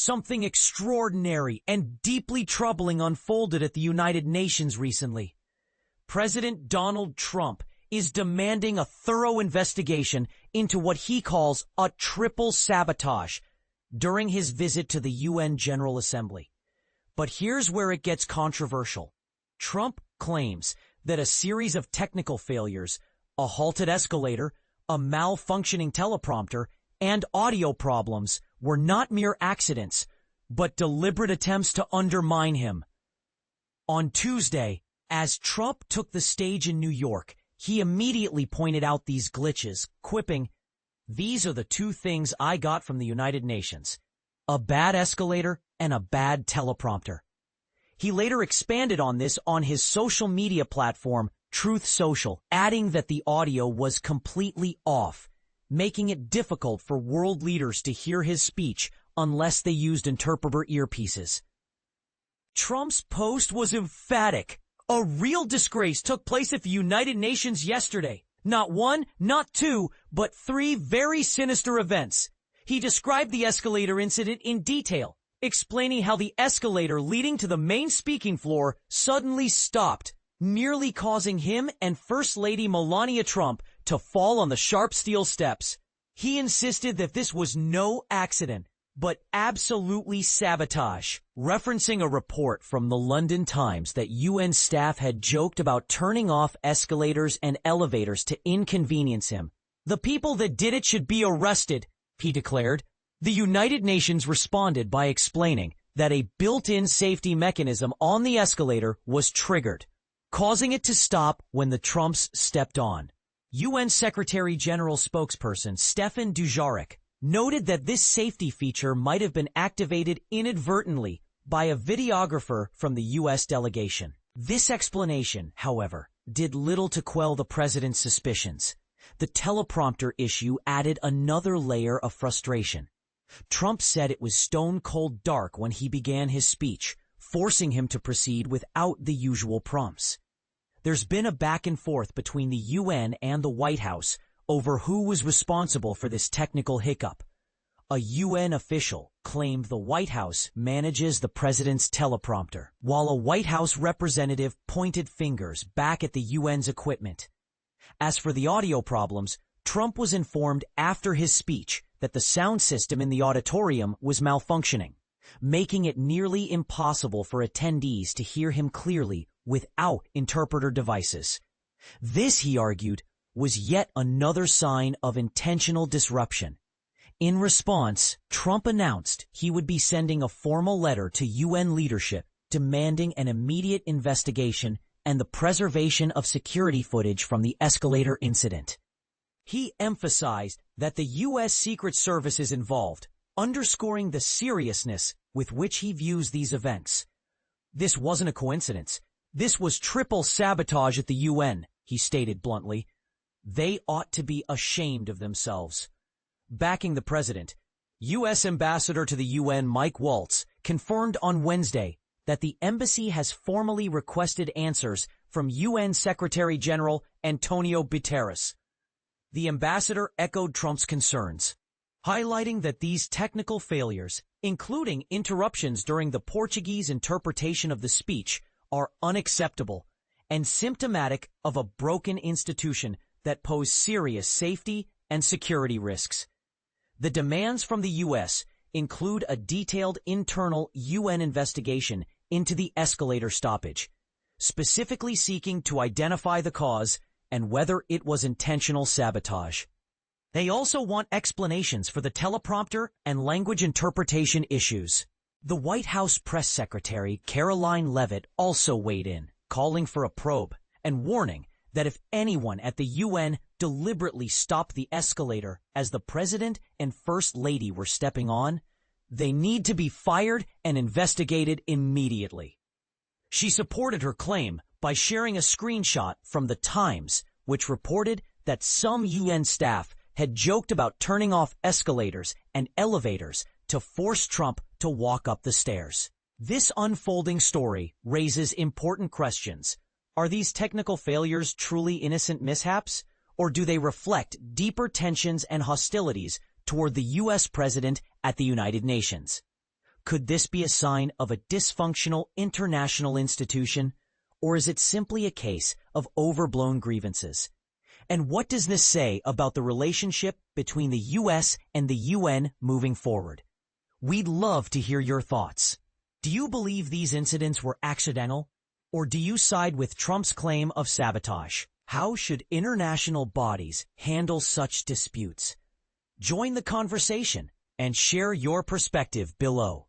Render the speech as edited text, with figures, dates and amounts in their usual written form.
Something extraordinary and deeply troubling unfolded at the United Nations recently. President Donald Trump is demanding a thorough investigation into what he calls a triple sabotage during his visit to the UN General Assembly. But here's where it gets controversial. Trump claims that a series of technical failures, a halted escalator, a malfunctioning teleprompter, and audio problems were not mere accidents, but deliberate attempts to undermine him. On Tuesday, as Trump took the stage in New York, he immediately pointed out these glitches, quipping, "These are the two things I got from the United Nations: a bad escalator and a bad teleprompter." He later expanded on this on his social media platform, Truth Social, adding that the audio was completely off, making it difficult for world leaders to hear his speech unless they used interpreter earpieces. Trump's post was emphatic. A real disgrace took place at the United Nations yesterday. Not one, not two, but three very sinister events. He described the escalator incident in detail, explaining how the escalator leading to the main speaking floor suddenly stopped, nearly causing him and First Lady Melania Trump to fall on the sharp steel steps. He insisted that this was no accident, but absolutely sabotage, referencing a report from the London Times that UN staff had joked about turning off escalators and elevators to inconvenience him. "The people that did it should be arrested," he declared. The United Nations responded by explaining that a built-in safety mechanism on the escalator was triggered, causing it to stop when the Trumps stepped on. UN Secretary General spokesperson Stefan Dujarric noted that this safety feature might have been activated inadvertently by a videographer from the U.S. delegation. This explanation, however, did little to quell the president's suspicions. The teleprompter issue added another layer of frustration. Trump said it was stone-cold dark when he began his speech, forcing him to proceed without the usual prompts. There's been a back and forth between the UN and the White House over who was responsible for this technical hiccup. A UN official claimed the White House manages the president's teleprompter, while a White House representative pointed fingers back at the UN's equipment. As for the audio problems, Trump was informed after his speech that the sound system in the auditorium was malfunctioning, making it nearly impossible for attendees to hear him clearly without interpreter devices. This, he argued, was yet another sign of intentional disruption. In response, Trump announced he would be sending a formal letter to UN leadership demanding an immediate investigation and the preservation of security footage from the escalator incident. He emphasized that the U.S. Secret Service is involved, underscoring the seriousness with which he views these events. "This wasn't a coincidence. This was triple sabotage at the UN," he stated bluntly. "They ought to be ashamed of themselves." Backing the president, U.S. Ambassador to the UN Mike Waltz confirmed on Wednesday that the embassy has formally requested answers from UN Secretary General Antonio Guterres. The ambassador echoed Trump's concerns, highlighting that these technical failures, including interruptions during the Portuguese interpretation of the speech, are unacceptable and symptomatic of a broken institution that pose serious safety and security risks. The demands from the U.S. include a detailed internal UN investigation into the escalator stoppage, specifically seeking to identify the cause and whether it was intentional sabotage. They also want explanations for the teleprompter and language interpretation issues. The White House press secretary, Caroline Leavitt, also weighed in, calling for a probe and warning that if anyone at the UN deliberately stopped the escalator as the president and first lady were stepping on, they need to be fired and investigated immediately. She supported her claim by sharing a screenshot from The Times, which reported that some UN staff had joked about turning off escalators and elevators to force Trump to walk up the stairs. This unfolding story raises important questions. Are these technical failures truly innocent mishaps, or do they reflect deeper tensions and hostilities toward the U.S. president at the United Nations? Could this be a sign of a dysfunctional international institution, or is it simply a case of overblown grievances? And what does this say about the relationship between the U.S. and the UN moving forward? We'd love to hear your thoughts. Do you believe these incidents were accidental, or do you side with Trump's claim of sabotage? How should international bodies handle such disputes? Join the conversation and share your perspective below.